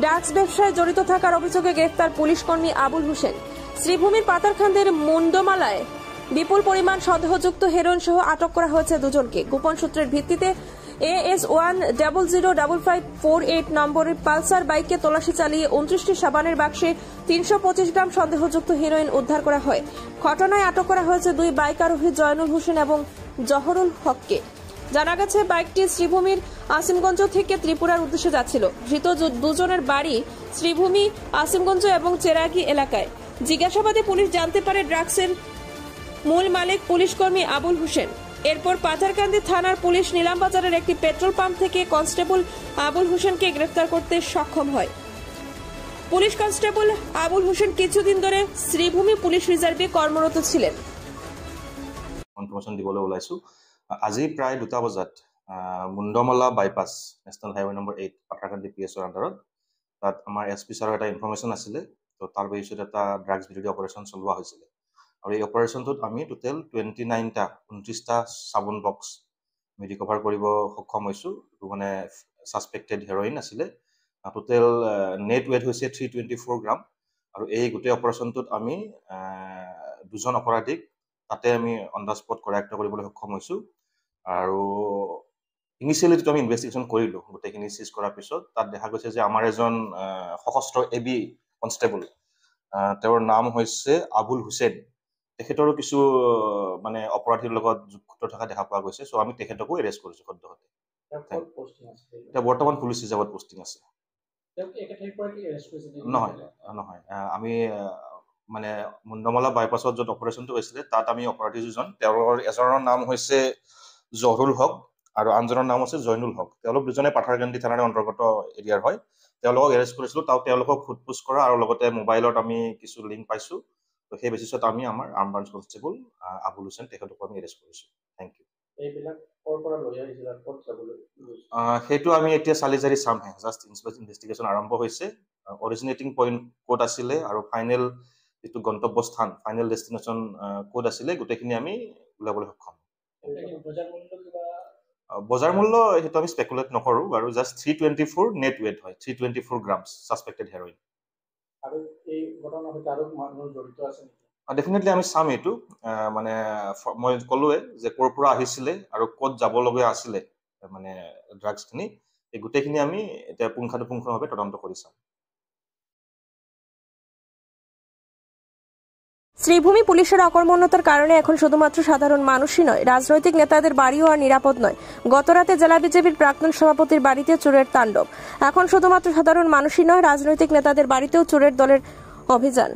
Drugs ব্যবসায় জড়িত থাকার অভিযোগে গ্রেফতার পুলিশ কর্মী আবুল হোসেন। শ্রীভূমির পাতারখান্দের মুন্ডমালায় বিপুল পরিমাণ সন্দেহযুক্ত হেরোইন সহ আটক করা হয়েছে দুজনকে। গোপন সূত্রের ভিত্তিতে AS1005548 নম্বরের পালসার বাইকে তল্লাশি চালিয়ে 29টি সাবানের বাক্সে 325 গ্রাম সন্দেহযুক্ত হেরোইন উদ্ধার করা হয়। ঘটনায় আটক করা হয়েছে দুই বাইক আরোহী জয়নুল হোসেন এবং জহরুল হককে। জানা গেছে বাইকটি শ্রীভূমির আসিমগঞ্জ থেকে ত্রিপুরার উদ্দেশ্যে যাচ্ছিল। ধৃত দুজনের বাড়ি শ্রীভূমি, আসিমগঞ্জ এবং চেরাগি এলাকায়। জিজ্ঞাসাবাদে পুলিশ জানতে পারে ড্রাগসের মূল মালিক পুলিশ কর্মী আবুল হোসেন। এরপর পাথারকান্দি থানার পুলিশ নিলামবাজারের একটি পেট্রোল পাম্প থেকে কনস্টেবল আবুল হোসেনকে গ্রেফতার করতে সক্ষম হয়। পুলিশ কনস্টেবল আবুল হোসেন কিছুদিন ধরে শ্রীভূমি পুলিশ রিজার্ভে কর্মরত ছিলেন। ইনফরমেশন দিবলৈ ওলাইছো। আজি প্ৰায় 2টা বজাত Mundamala bypass national highway number 8 Patharkandi PSৰ আণ্ডাৰত তাত আমাৰ SP ছাৰৰ এটা ইনফৰমেশ্যন আছিলে। তো তাৰ বেচিছত এটা ড্ৰাগছ বিৰোধী অপাৰেশ্যন চলোৱা হৈছিলে আৰু এই অপাৰেশ্যনটোত আমি টোটেল 29টা চাবোন বক্স আমি ৰিকভাৰ কৰিব সক্ষম হৈছোঁ। মানে ছাছপেক্টেড হেৰইন আছিলে। টোটেল নেট ৱেট হৈছে 324 গ্ৰাম আৰু এই গোটেই অপাৰেশ্যনটোত আমি দুজন অপৰাধীক তাতে আমি অন দ্য স্পট কৰায়ত্ব কৰিবলৈ সক্ষম হৈছোঁ। আৰু ইনিচিয়েলি আমি ইনভেষ্টিগেশ্যন কৰিলোঁ। গোটেইখিনি চিজ কৰাৰ পিছত তাত দেখা গৈছে যে আমাৰ এজন সশস্ত্ৰ AB কনষ্টেবল, তেওঁৰ নাম হৈছে আবুল হোসেন। তেখেতৰো কিছু মানে অপৰাধীৰ লগত যুক্ত থকা দেখা পোৱা গৈছে। চ' আমি তেখেতকো এৰেষ্ট কৰিছোঁ সদ্যহতে। এতিয়া বৰ্তমান পুলিচ ৰিজাৰ্ভত পষ্টিং আছে। নহয় নহয়, আমি মানে মুন্ডমালা বাইপাছত য'ত অপাৰেশ্যনটো হৈছিলে তাত আমি অপৰাধী দুজন, তেওঁলোকৰ এজনৰ নাম হৈছে জহৰুল হক আৰু আনজনৰ নাম হৈছে জয়নুল হক। তেওঁলোক দুজনে পাথাৰকান্দি থানাৰ অন্তৰ্গত এৰিয়াৰ হয়। তেওঁলোকক এৰেষ্ট কৰিছিলোঁ। তেওঁলোকক সোধপোছ কৰা আৰু লগতে মোবাইলত আমি কিছু লিংক পাইছোঁ। তো সেই বেচিছত আমি আমাৰ arm branch constable Abul Hossain তেখেতক আমি এৰেষ্ট কৰিছোঁ। Thank you. সেইটো আমি এতিয়া চালি জাৰি চামহে। জাষ্ট ইনভেষ্টিগেশ্যন আৰম্ভ হৈছে। অৰিজিনেটিং পইণ্ট ক'ত আছিলে আৰু ফাইনেল যিটো গন্তব্যস্থান, ফাইনেল ডেষ্টিনেশ্যন ক'ত আছিলে, গোটেইখিনি আমি ওলাবলৈ সক্ষম। বজাৰ মূল্য সেইটো আমি স্পেকুলেট নকৰোঁ বাৰু। জাষ্ট 324 নেট ৱেট হয়, 324 গ্ৰামছ ছাছপেক্টেড হেৰইন। ডেফিনেটলি আমি চাম এইটো। মানে মই ক'লোৱে যে ক'ৰ পৰা আহিছিলে আৰু ক'ত যাবলগীয়া আছিলে মানে ড্ৰাগছখিনি, এই গোটেইখিনি আমি এতিয়া পুংখানুপুংখভাৱে তদন্ত কৰি চাম। শ্রীভূমি পুলিশের অকর্মণ্যতার কারণে এখন শুধুমাত্র সাধারণ মানুষই নয়, রাজনৈতিক নেতাদের বাড়িও আর নিরাপদ নয়। গতরাতে জেলা বিজেপির প্রাক্তন সভাপতির বাড়িতে চোরের তাণ্ডব। এখন শুধুমাত্র সাধারণ মানুষই নয়, রাজনৈতিক নেতাদের বাড়িতেও চোরের দলের অভিযান।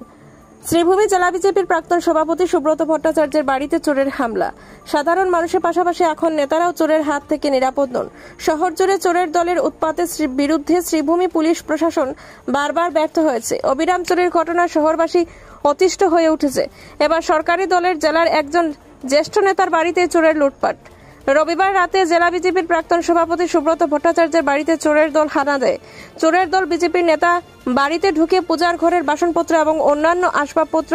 শ্রীভূমি জেলা বিজেপির প্রাক্তন সভাপতি সুব্রত ভট্টাচার্যের বাড়িতে চোরের হামলা। সাধারণ মানুষের পাশাপাশি এখন নেতারাও চোরের হাত থেকে নিরাপদ নন। শহর জুড়ে চোরের দলের উৎপাতের বিরুদ্ধে শ্রীভূমি পুলিশ প্রশাসন বারবার ব্যর্থ হয়েছে। অবিরাম চোরের ঘটনায় শহরবাসী অতিষ্ঠ হয়ে উঠেছে। এবার সরকারি দলের জেলার একজন জ্যেষ্ঠ নেতার বাড়িতে চোরের লুটপাট। রবিবার রাতে জেলা বিজেপির প্রাক্তন সভাপতি সুব্রত ভট্টাচার্যের বাড়িতে চোরের দল হানা দেয়। চোরের দল বিজেপির নেতা বাড়িতে ঢুকে পূজার ঘরের বাসনপত্র এবং অন্যান্য আসবাবপত্র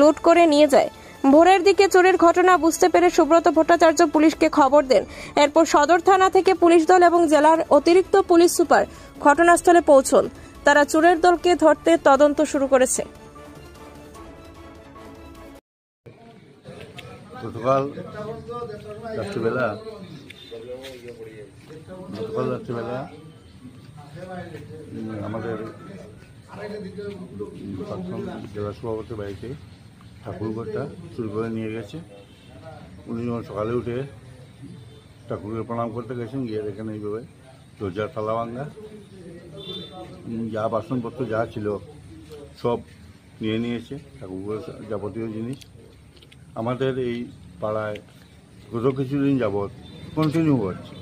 লুট করে নিয়ে যায়। ভোরের দিকে চোরের ঘটনা বুঝতে পেরে সুব্রত ভট্টাচার্য পুলিশকে খবর দেন। এরপর সদর থানা থেকে পুলিশ দল এবং জেলার অতিরিক্ত পুলিশ সুপার ঘটনাস্থলে পৌঁছন। তারা চোরের দলকে ধরতে তদন্ত শুরু করেছে। গতকাল রাত্রিবেলা আমাদের প্রাক্তন জেলা সভাপতির বাড়িতে ঠাকুরঘরটা চুরি করে নিয়ে গেছে। উনি যখন সকালে উঠে ঠাকুরকে প্রণাম করতে গেছেন, গিয়ে দেখেন এইভাবে দরজার তালা ভাঙা, যা বাসনপত্র যা ছিল সব নিয়ে নিয়েছে, ঠাকুরঘর যাবতীয় জিনিস। আমাদের এই পাড়ায় গত কিছুদিন যাবৎ কন্টিনিউ হচ্ছে।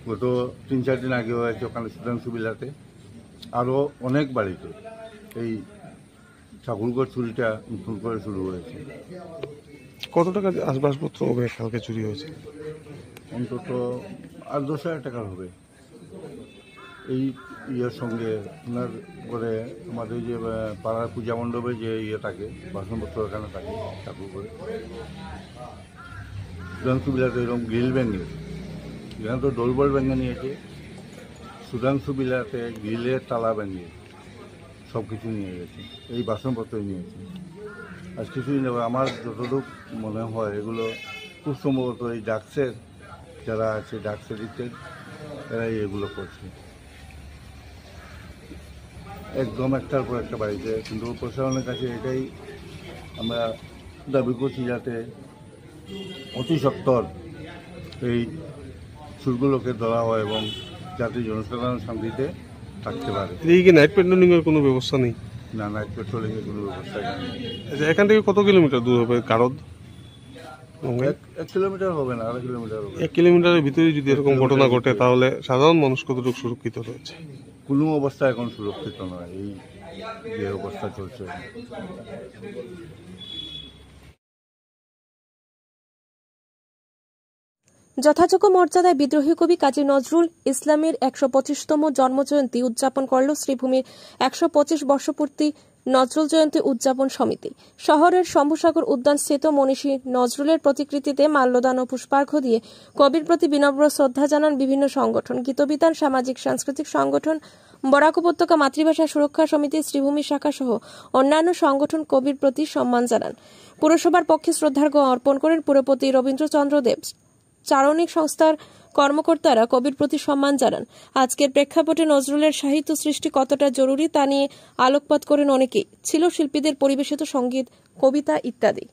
গত 3-4 দিন আগে হয়েছে ওখানে সুধাংশু বিলাতে, আরও অনেক বাড়িতে এই ঠাকুরঘর চুরিটা নতুন করে শুরু হয়েছে। কত টাকা আসবাবপত্র হবে কালকে চুরি হয়েছে? অন্তত 8-10 হাজার টাকার হবে। এই ইয়ের সঙ্গে ওনার করে আমাদের যে পাড়ার পূজা মণ্ডপে যে ইয়ে থাকে, বাসনপত্র এখানে থাকে ঠাকুর করে, সুধাংশু বিলাতে এরকম গ্রিল ভেঙে, এখানে তো ডোলবল ভেঙে নিয়েছে, সুধাংশু বিলাতে গ্রিলের তালা ভেঙে সব কিছু নিয়ে গেছে, এই বাসনপত্র নিয়েছে। আজ কিছুদিন আগে আমার যতটুকু মনে হয় এগুলো খুব সম্ভবত এই ডাক্সের যারা আছে ডাক্স এডিক্টেড এরাই এগুলো করছে। একদম একটার পর একটা বাড়িতে, কিন্তু প্রশাসনের কাছে এটাই আমরা দাবি করছি যাতে অতি সত্বর এই চুরগুলোকে ধরা হয় এবং যাতে জনসাধারণ শান্তিতে থাকতে পারে। এই কি নাইট পেট্রোলিং এর কোনো ব্যবস্থা নেই? না, নাইট পেট্রোলিং এর কোনো ব্যবস্থা নেই। আচ্ছা, এখান থেকে কত কিলোমিটার দূর হবে কারদ? 1 কিলোমিটার হবে না, 1.5 কিলোমিটার হবে। 1 কিলোমিটারের ভিতরে যদি এরকম ঘটনা ঘটে তাহলে সাধারণ মানুষ কতটুকু সুরক্ষিত রয়েছে? কোনো অবস্থা এখন সুরক্ষিত নয়, এই যে অবস্থা চলছে। যথাযোগ্য মর্যাদায় বিদ্রোহী কবি কাজী নজরুল ইসলামের 125তম জন্মজয়ন্তী উদযাপন করল শ্রীভূমির 125 বর্ষপূর্তি নজরুল জয়ন্তী উদযাপন সমিতি। শহরের শম্ভুসাগর উদ্যানস্থিত মনীষী নজরুলের প্রতিকৃতিতে মাল্যদান ও পুষ্পার্ঘ্য দিয়ে কবির প্রতি বিনম্র শ্রদ্ধা জানান বিভিন্ন সংগঠন, গীতবিতান, সামাজিক সাংস্কৃতিক সংগঠন, বরাক উপত্যকা মাতৃভাষা সুরক্ষা সমিতি, শ্রীভূমি শাখা সহ অন্যান্য সংগঠন কবির প্রতি সম্মান জানান। পুরসভার পক্ষে শ্রদ্ধার্ঘ্য অর্পণ করেন পুরপতি রবীন্দ্রচন্দ্র দেব। চারণিক সংস্থার কর্মকর্তারা কবির প্রতি সম্মান জানান। আজকের প্রেক্ষাপটে নজরুলের সাহিত্য সৃষ্টি কতটা জরুরি তা নিয়ে আলোকপাত করেন অনেকেই। ছিল শিল্পীদের পরিবেশিত সঙ্গীত, কবিতা ইত্যাদি।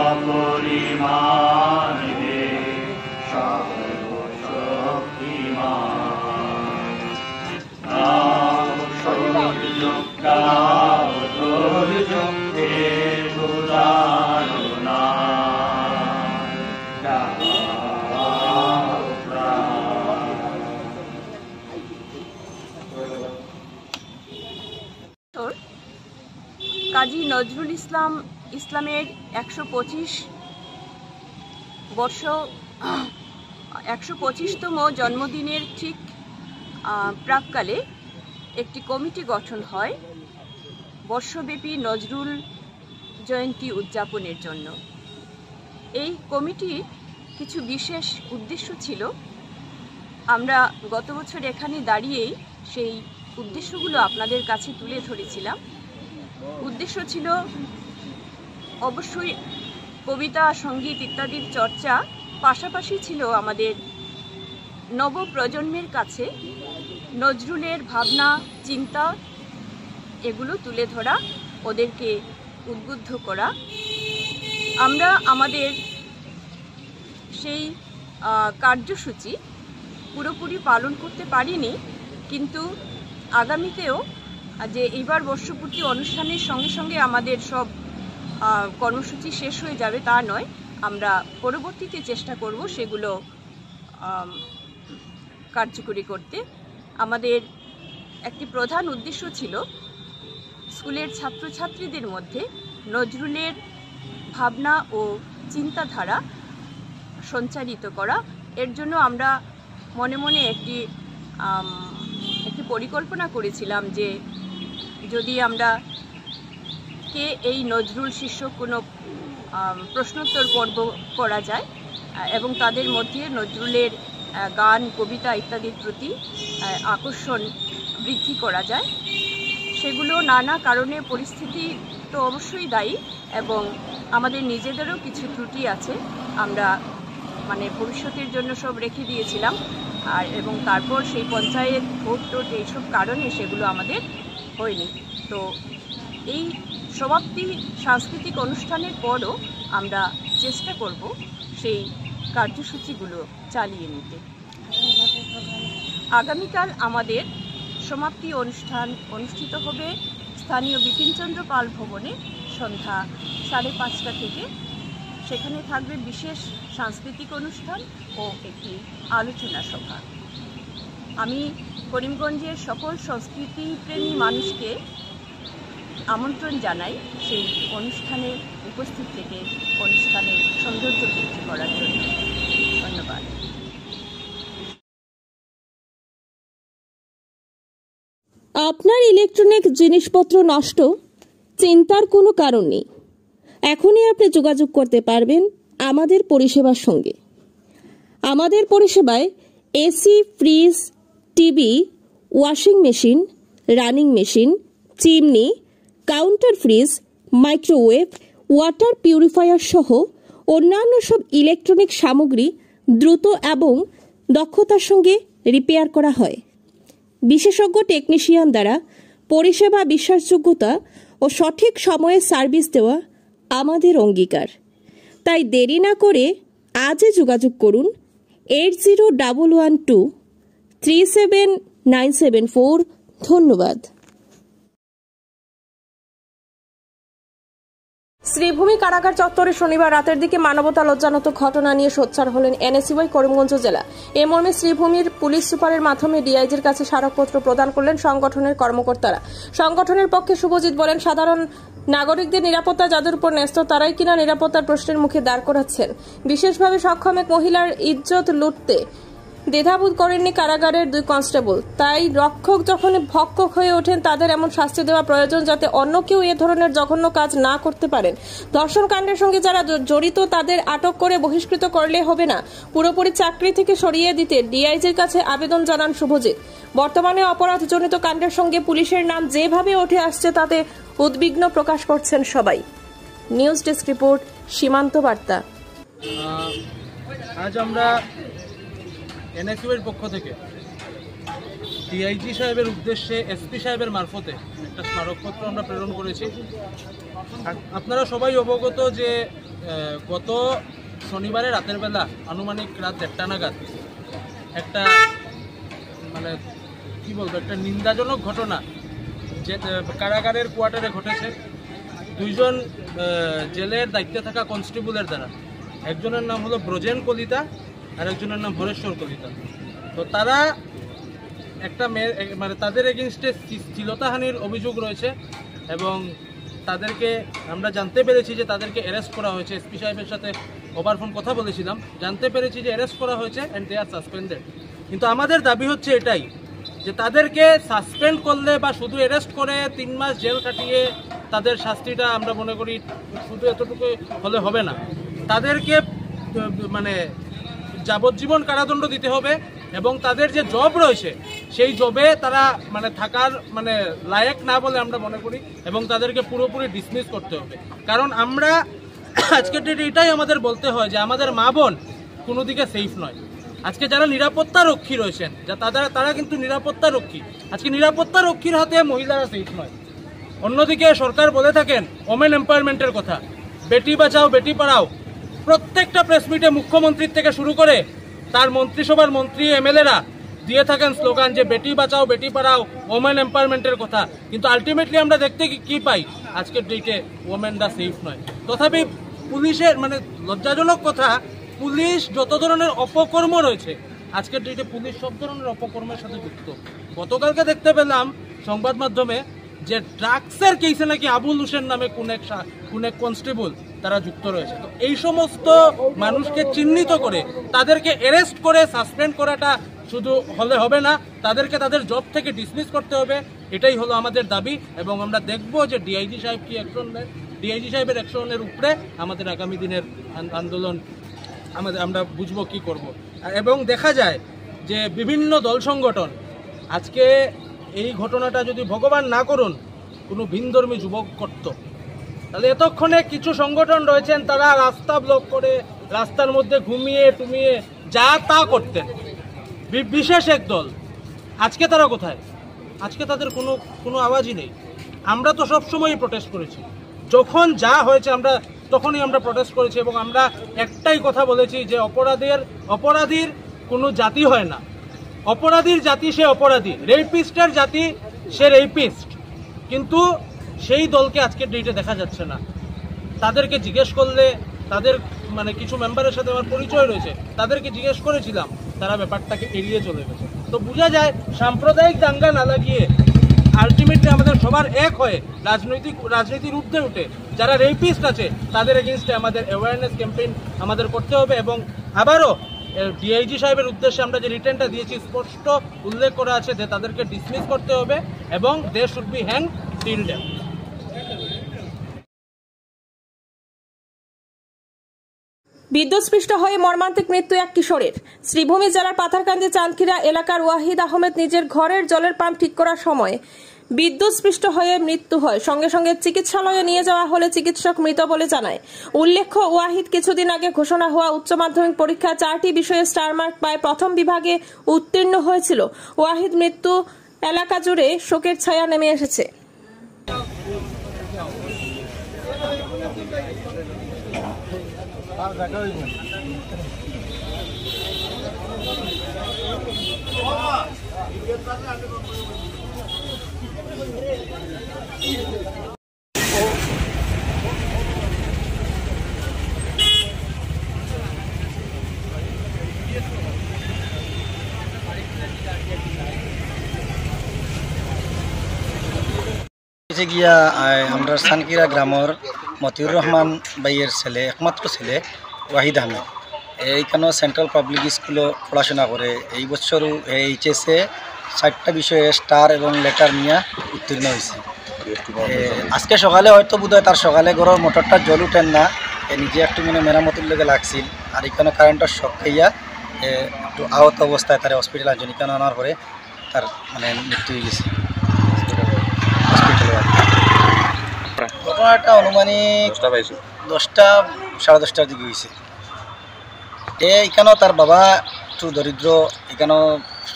অপরিমাণ হে সর্বশক্তিমান। দাও শৌর্য দাও ধৈর্য হে উদারণা, কাজী নজরুল ইসলামের 125তম জন্মদিনের ঠিক প্রাক্কালে একটি কমিটি গঠন হয় বর্ষব্যাপী নজরুল জয়ন্তী উদযাপনের জন্য। এই কমিটির কিছু বিশেষ উদ্দেশ্য ছিল। আমরা গত বছর এখানে দাঁড়িয়েই সেই উদ্দেশ্যগুলো আপনাদের কাছে তুলে ধরেছিলাম। উদ্দেশ্য ছিল অবশ্যই কবিতা, সঙ্গীত ইত্যাদির চর্চা, পাশাপাশি ছিল আমাদের নবপ্রজন্মের কাছে নজরুলের ভাবনা, চিন্তা এগুলো তুলে ধরা, ওদেরকে উদ্বুদ্ধ করা। আমরা আমাদের সেই কার্যসূচি পুরোপুরি পালন করতে পারিনি, কিন্তু আগামীতেও যে এইবার বর্ষপূর্তি অনুষ্ঠানের সঙ্গে সঙ্গে আমাদের সব কর্মসূচি শেষ হয়ে যাবে তা নয়। আমরা পরবর্তীতে চেষ্টা করব সেগুলো কার্যকরী করতে। আমাদের একটি প্রধান উদ্দেশ্য ছিল স্কুলের ছাত্রছাত্রীদের মধ্যে নজরুলের ভাবনা ও চিন্তাধারা সঞ্চারিত করা। এর জন্য আমরা মনে মনে একটি পরিকল্পনা করেছিলাম যে যদি আমরা কে এই নজরুল শীর্ষক কোনো প্রশ্নোত্তর পর্ব করা যায় এবং তাদের মধ্যে নজরুলের গান, কবিতা ইত্যাদির প্রতি আকর্ষণ বৃদ্ধি করা যায়। সেগুলো নানা কারণে, পরিস্থিতি তো অবশ্যই দায়ী এবং আমাদের নিজেদেরও কিছু ত্রুটি আছে। আমরা ভবিষ্যতের জন্য সব রেখে দিয়েছিলাম, এবং তারপর সেই পঞ্চায়েত ভোট টোট এইসব কারণে সেগুলো আমাদের হয়নি। তো এই সমাপ্তি সাংস্কৃতিক অনুষ্ঠানের পরও আমরা চেষ্টা করব সেই কার্যসূচিগুলো চালিয়ে নিতে। আগামীকাল আমাদের সমাপ্তি অনুষ্ঠান অনুষ্ঠিত হবে স্থানীয় বিপিনচন্দ্র পাল ভবনে সন্ধ্যা 5:30 থেকে। সেখানে থাকবে বিশেষ সাংস্কৃতিক অনুষ্ঠান ও একটি আলোচনা সভা। আমি করিমগঞ্জের সকল সংস্কৃতিপ্রেমী মানুষকে আমন্ত্রণ জানাই সেই অনুষ্ঠানে উপস্থিত থেকে অনুষ্ঠানের সৌন্দর্য বৃদ্ধি করার জন্য। ধন্যবাদ। আপনার ইলেকট্রনিক জিনিসপত্র নষ্ট, চিন্তার কোনো কারণ নেই। এখনই আপনি যোগাযোগ করতে পারবেন আমাদের পরিষেবার সঙ্গে। আমাদের পরিষেবায় AC, fridge, TV, washing machine, running machine, chimney, counter fridge, microwave, water purifier সহ অন্যান্য সব ইলেকট্রনিক সামগ্রী দ্রুত এবং দক্ষতার সঙ্গে রিপেয়ার করা হয়। বিশেষজ্ঞ টেকনিশিয়ান দ্বারা পরিষেবা, বিশ্বাসযোগ্যতা ও সঠিক সময়ে সার্ভিস দেওয়া আমাদের অঙ্গীকার। তাই দেরি না করে আজই যোগাযোগ করুন 8011237974। ধন্যবাদ। শ্রীভূমি কারাগার চত্বরে শনিবার রাতের দিকে মানবতা লজ্জানত ঘটনা নিয়ে সোচ্চার হলেন এনএসইউআই করিমগঞ্জ জেলা। এ মর্মে শ্রীভূমির পুলিশ সুপারের মাধ্যমে ডিআইজির কাছে স্মারকপত্র প্রদান করলেন সংগঠনের কর্মকর্তারা। সংগঠনের পক্ষে শুভজিৎ বলেন, সাধারণ নাগরিকদের নিরাপত্তা যাদের উপর ন্যস্ত তারাই কিনা নিরাপত্তার প্রশ্নের মুখে দাঁড় করাচ্ছেন। বিশেষভাবে সক্ষম এক মহিলার ইজ্জত লুটতে দ্বিধাবোধ করেননি কারাগারের 2 কনস্টেবল। তাই রক্ষক যখন ভক্ষক হয়ে ওঠেন তাদের এমন শাস্তি দেওয়া প্রয়োজন যাতে অন্য কেউ এ ধরনের জঘন্য কাজ না করতে পারেন। ধর্ষণ কাণ্ডের সঙ্গে যারা জড়িত তাদের আটক করে বহিষ্কৃত করলে হবে না, পুরোপুরি চাকরি থেকে সরিয়ে দিতে ডিআইজির কাছে আবেদন জানান শুভজিৎ। বর্তমানে অপরাধজনিত কাণ্ডের সঙ্গে পুলিশের নাম যেভাবে উঠে আসছে তাতে উদ্বিগ্ন প্রকাশ করছেন সবাই। নিউজ ডেস্ক রিপোর্ট, সীমান্ত বার্তা। আজ আমরা এনএসইউআইয়ের পক্ষ থেকে ডিআইজি সাহেবের উদ্দেশ্যে এসপি সাহেবের মারফতে একটা স্মারকপত্র আমরা প্রেরণ করেছি। আপনারা সবাই অবগত যে গত শনিবারে রাতের বেলা আনুমানিক রাত 1টা নাগাদ একটা মানে কি বলবো একটা নিন্দাজনক ঘটনা যে কারাগারের কোয়ার্টারে ঘটেছে। 2 জন জেলের দায়িত্বে থাকা কনস্টেবলের দ্বারা, একজনের নাম হলো ব্রজেন কলিতা আর একজনের নাম হরেশ্বর কলিতা। তো তারা একটা মানে তাদের এগেনস্টে শ্লীলতাহানির অভিযোগ রয়েছে এবং তাদেরকে আমরা জানতে পেরেছি যে তাদেরকে অ্যারেস্ট করা হয়েছে। এসপি সাহেবের সাথে ওভারফোন কথা বলেছিলাম, জানতে পেরেছি যে অ্যারেস্ট করা হয়েছে অ্যান্ড দে আর সাসপেন্ডেড। কিন্তু আমাদের দাবি হচ্ছে এটাই যে তাদেরকে সাসপেন্ড করলে বা শুধু অ্যারেস্ট করে 3 মাস জেল কাটিয়ে তাদের শাস্তিটা আমরা মনে করি শুধু এতটুকু হলে হবে না। তাদেরকে মানে যাবজ্জীবন কারাদণ্ড দিতে হবে এবং তাদের যে জব রয়েছে সেই জবে তারা মানে থাকার মানে লায়ক না বলে আমরা মনে করি এবং তাদেরকে পুরোপুরি ডিসমিস করতে হবে। কারণ আমরা আজকের ডেটে এটাই আমাদের বলতে হয় যে আমাদের মা বোন কোনো দিকে সেফ নয়। আজকে যারা নিরাপত্তা রক্ষী রয়েছেন তারা কিন্তু নিরাপত্তা রক্ষী, আজকে নিরাপত্তা রক্ষীর হাতে মহিলারা সেফ নয়। অন্যদিকে সরকার বলে থাকেন ওমেন এম্পাওয়ারমেন্টের কথা, বেটি বাঁচাও বেটি পড়াও। প্রত্যেকটা প্রেস মিটে মুখ্যমন্ত্রীর থেকে শুরু করে তার মন্ত্রিসভার মন্ত্রী এমএলএরা দিয়ে থাকেন স্লোগান যে বেটি বাঁচাও বেটি পড়াও, ওমেন এম্পাওয়ারমেন্টের কথা। কিন্তু আলটিমেটলি আমরা দেখতে কি পাই, আজকের ডেটে ওমেনরা সেফ নয়। তথাপি পুলিশের মানে লজ্জাজনক কথা, পুলিশ যত ধরনের অপকর্ম রয়েছে আজকের ডেটে পুলিশ সব ধরনের অপকর্মের সাথে যুক্ত। গতকালকে দেখতে পেলাম সংবাদ মাধ্যমে যে ড্রাগসের কেসে নাকি আবুল হোসেন নামে কোন এক কনস্টেবল তারা যুক্ত রয়েছে। তো এই সমস্ত মানুষকে চিহ্নিত করে তাদেরকে অ্যারেস্ট করে সাসপেন্ড করাটা শুধু হলে হবে না, তাদেরকে তাদের জব থেকে ডিসমিস করতে হবে। এটাই হলো আমাদের দাবি এবং আমরা দেখব যে ডিআইজি সাহেব কি অ্যাকশন নেন। ডিআইজি সাহেবের অ্যাকশনের উপরে আমাদের আগামী দিনের আন্দোলন আমরা বুঝবো কি করব। এবং দেখা যায় যে বিভিন্ন দল সংগঠন আজকে এই ঘটনাটা যদি ভগবান না করুন কোনো ভিনধর্মী যুবক করত, তাহলে এতক্ষণে কিছু সংগঠন রয়েছেন তারা রাস্তা ব্লক করে রাস্তার মধ্যে ঘুমিয়ে টুমিয়ে যা তা করতেন। বিশেষ এক দল, আজকে তারা কোথায়? আজকে তাদের কোনো আওয়াজই নেই। আমরা তো সবসময়ই প্রোটেস্ট করেছি, যখন যা হয়েছে আমরা তখনই আমরা প্রোটেস্ট করেছি এবং আমরা একটাই কথা বলেছি যে অপরাধীর কোনো জাতি হয় না, অপরাধীর জাতি সে অপরাধী, রেপিস্টের জাতি সে রেপিস্ট। কিন্তু সেই দলকে আজকের ডেটে দেখা যাচ্ছে না। তাদেরকে জিজ্ঞেস করলে তাদের মানে কিছু মেম্বারের সাথে আমার পরিচয় রয়েছে, তাদেরকে জিজ্ঞেস করেছিলাম, তারা ব্যাপারটাকে এড়িয়ে চলে গেছে। তো বোঝা যায় সাম্প্রদায়িক দাঙ্গা না লাগিয়ে আলটিমেটলি আমাদের সবার এক হয়ে রাজনীতির ঊর্ধ্বে উঠে যারা রেপিস্ট আছে তাদের এগেনস্টে আমাদের অ্যাওয়ারনেস ক্যাম্পেইন আমাদের করতে হবে। এবং আবারও ডিআইজি সাহেবের উদ্দেশ্যে আমরা যে রিটেনটা দিয়েছি স্পষ্ট উল্লেখ করা আছে যে তাদেরকে ডিসমিস করতে হবে এবং they should be hang till death. বিদ্যুৎস্পৃষ্ট হয়ে মর্মান্তিক মৃত্যু এক কিশোরের। শ্রীভূমি জেলার পাথারকান্দি চাঁদখিরা এলাকার ওয়াহিদ আহমেদ নিজের ঘরের জলের পাম্প ঠিক করার সময় বিদ্যুৎস্পৃষ্ট হয়ে মৃত্যু হয়। সঙ্গে সঙ্গে চিকিৎসালয়ে নিয়ে যাওয়া হলে চিকিৎসক মৃত বলে জানায়। উল্লেখ্য, ওয়াহিদ কিছুদিন আগে ঘোষণা হওয়া উচ্চ মাধ্যমিক পরীক্ষা 4টি বিষয়ে স্টার মার্ক পায় প্রথম বিভাগে উত্তীর্ণ হয়েছিল। ওয়াহিদ মৃত্যু এলাকা জুড়ে শোকের ছায়া নেমে এসেছে। গিয়া আমরা সানকিরা গ্রামের মতিউর রহমান ভাইয়ের ছেলে, একমাত্র ছেলে ওয়াহিদ আহমেদ এইখানে সেন্ট্রাল পাবলিক স্কুলে পড়াশোনা করে। এই বছরও এইচএসে 4টা বিষয়ে স্টার এবং লেটার নিয়ে উত্তীর্ণ হয়েছে। আজকে সকালে হয়তো বোধহয় তার সকালে ঘরের মোটরটা জল উঠেন না, নিজে একটু মানে মেরামতির লেগে লাগছিল। আর এখানে কারেন্টের শক খাইয়া একটু আহত অবস্থায় তার হসপিটাল আনছেন। এখানে আনার পরে তার মানে মৃত্যু হয়ে গেছে হসপিটালে। ঘটনাটা অনুমানিক 10টা সাড়ে 10টার দিকে হয়েছে। এখানেও তার বাবা একটু দরিদ্র, এখানেও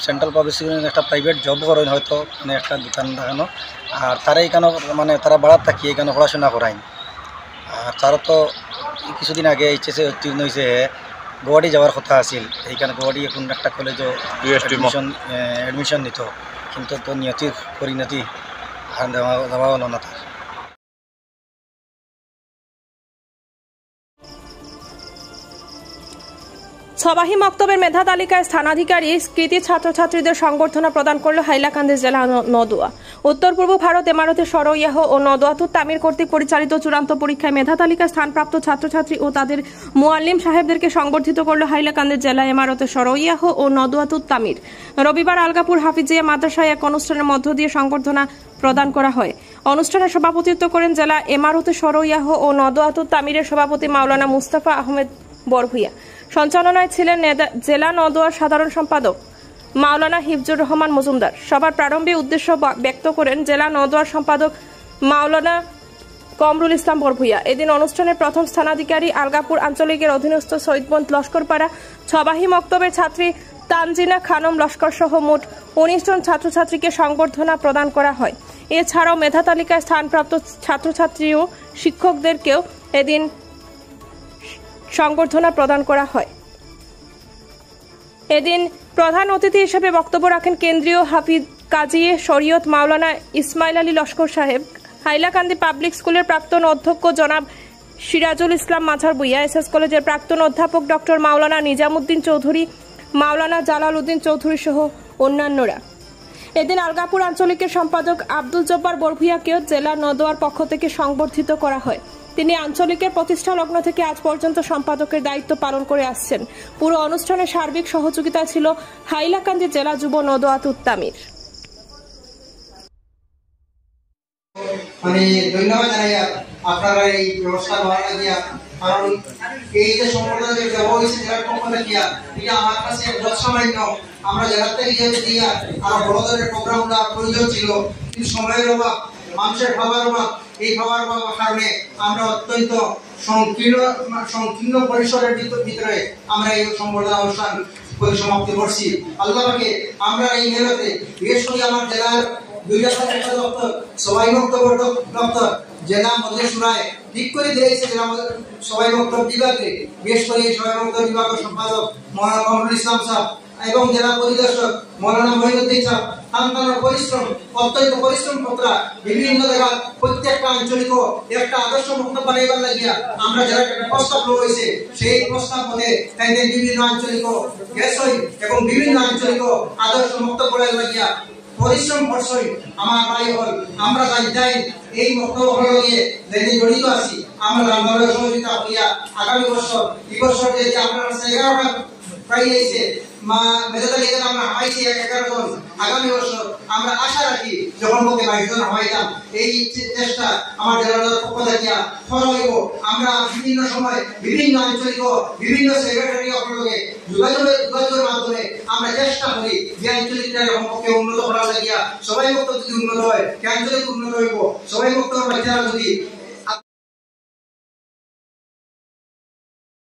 সেন্ট্রাল পাবলিক স্কুলের একটা প্রাইভেট জব করেন হয়তো মানে একটা দোকান দেখানো আর তারা এখানে মানে তারা বাড়ার থাকি এখানে পড়াশোনা করাইন আর তারা তো কিছুদিন আগে এইচএসে উত্তীর্ণ হয়েছে গুয়াহাটি যাওয়ার কথা আছিল এইখানে গুয়াহাটি এখন একটা কলেজও অ্যাডমিশন নিত কিন্তু তো নিয়তির পরিণতি আর দেওয়া হলো না তার। ছবাহি মক্তবের মেধা তালিকায় স্থানাধিকারী কৃতি ছাত্রছাত্রীদের সংবর্ধনা প্রদান করল হাইলাকান্দি জেলা নদুয়া। উত্তর পূর্ব ভারত এমারতে সরইয়াহ ও নদওয়াতুত তামির কর্তৃক পরিচালিত চূড়ান্ত পরীক্ষায় মেধা তালিকায় স্থানপ্রাপ্ত ছাত্রছাত্রী ও তাদের মুআল্লিম সাহেবদেরকে সংবর্ধিত করল হাইলাকান্দি জেলা এমারতে সরইয়াহ ও নদওয়াতুত তামির। রবিবার আলগাপুর হাফিজিয়া মাদ্রাসায় এক অনুষ্ঠানের মধ্য দিয়ে সংবর্ধনা প্রদান করা হয়। অনুষ্ঠানে সভাপতিত্ব করেন জেলা এমারতে সরইয়াহ ও নদওয়াতুত তামিরের সভাপতি মাওলানা মুস্তাফা আহমেদ বরভুইয়া। সঞ্চালনায় ছিলেন জেলা নদওয়ার সাধারণ সম্পাদক মাওলানা হিফজুর রহমান মজুমদার। সবার প্রারম্ভে উদ্দেশ্য ব্যক্ত করেন জেলা নদওয়ার সম্পাদক মাওলানা কমরুল ইসলাম বরভুইয়া। এদিন অনুষ্ঠানের প্রথম স্থানাধিকারী আলগাপুর আঞ্চলিকের অধীনস্থ সৈয়দবন্দ লস্করপাড়া ছবাহি মক্তবের ছাত্রী তানজিনা খানম লস্কর সহ মোট ১৯ জন ছাত্রছাত্রীকে সংবর্ধনা প্রদান করা হয়। এছাড়াও মেধা তালিকায় স্থানপ্রাপ্ত ছাত্রছাত্রী ও শিক্ষকদেরকেও এদিন সংবর্ধনা প্রদান করা হয়। এদিন প্রধান অতিথি হিসেবে বক্তব্য রাখেন কেন্দ্রীয় হাফিজ কাজী শরীয়ত মাওলানা ইসমাইল আলী লস্কর সাহেব, হাইলাকান্দি পাবলিক স্কুলের প্রাক্তন অধ্যক্ষ জনাব সিরাজুল ইসলাম মাঝার বুইয়া, এসএস কলেজের প্রাক্তন অধ্যাপক ডক্টর মাওলানা নিজামুদ্দিন চৌধুরী, মাওলানা জালাল উদ্দিন চৌধুরী সহ অন্যান্যরা। এদিন আলগাপুর আঞ্চলিকের সম্পাদক আব্দুল জব্বার বরভুইয়াকেও জেলা নদওয়ার পক্ষ থেকে সংবর্ধিত করা হয়। তিনি আঞ্চলিকের প্রতিষ্ঠা লগ্ন থেকে আজ পর্যন্ত সম্পাদকের দায়িত্ব পালন করে আসছেন। পুরো অনুষ্ঠানে সার্বিক সহযোগিতা ছিল হাইলাকান্দি জেলা যুব নদওয়াতুত তামির। মানে ধন্যবাদ জানাই আপনারা এই ব্যবস্থা নেওয়ার লাগিয়া, কারণ এই যে সম্প্রদায় যে দেওয়া হয়েছে জেলার পক্ষ থেকে এটা আমার কাছে সামান্য। আমরা জেলার থেকে যেহেতু দিয়া আরো বড় ধরনের প্রোগ্রামটা প্রয়োজন ছিল, কিন্তু সময়ের অভাব, মানুষের খাবার অভাব, এই খাবার অভাবের কারণে আমরা অত্যন্ত সংকীর্ণ পরিসরের ভিতরে আমরা এই সম্বর্ধনা অনুষ্ঠান পরিসমাপ্তি করছি। আল্লাহকে আমরা এই মেহনতে বিশেষ করে আমার জেলার 2টা দপ্তর সবাই বক্তব্য দপ্তর জেলা মজলিসুরায় ঠিক করে দিয়েছে জেলা সবাই বক্তব্য বিভাগে, বিশেষ করে এই সবাই বক্তব্য বিভাগের সম্পাদক মৌলানা কমরুল ইসলাম সাহেব এবং জেলা পরিদর্শক মৌলানা মহিউদ্দিন সাহেব পরিশ্রম অত্যন্ত পরিশ্রম করা বিভিন্ন জায়গায় প্রত্যেকটা আঞ্চলিক একটা আদর্শ বক্তব্য বানাইবার লাগিয়া আমরা যারা একটা প্রস্তাব রয়েছে সেই প্রস্তাব মতে বিভিন্ন আঞ্চলিক গ্যাস এবং বিভিন্ন আঞ্চলিক আদর্শ বক্তব্য লাগিয়া পরিশ্রম করছই আমার ভাই হল। আমরা যাই এই বক্তব্য নিয়ে যেদিন জড়িত আছি আমরা রামদলের সহযোগিতা হইয়া আগামী বছর এই বছর যদি আপনার 11টা প্রায় এসে মেধা তালিকাতে আমরা হামাইছি 11 জন, আগামী বছর আমরা আশা রাখি যখন পক্ষে 22 জন হামাইতাম। এই চেষ্টা আমার জেলার পক্ষ থেকে হইব। আমরা বিভিন্ন সময় বিভিন্ন আঞ্চলিক বিভিন্ন সেক্রেটারি অপরকে যোগাযোগের মাধ্যমে আমরা চেষ্টা করি যে আঞ্চলিকটা যখন পক্ষে উন্নত করা লাগিয়া সবাই বক্তব্য যদি উন্নত হয়, আঞ্চলিক উন্নত হইব, সবাই বক্তব্য বাচ্চারা যদি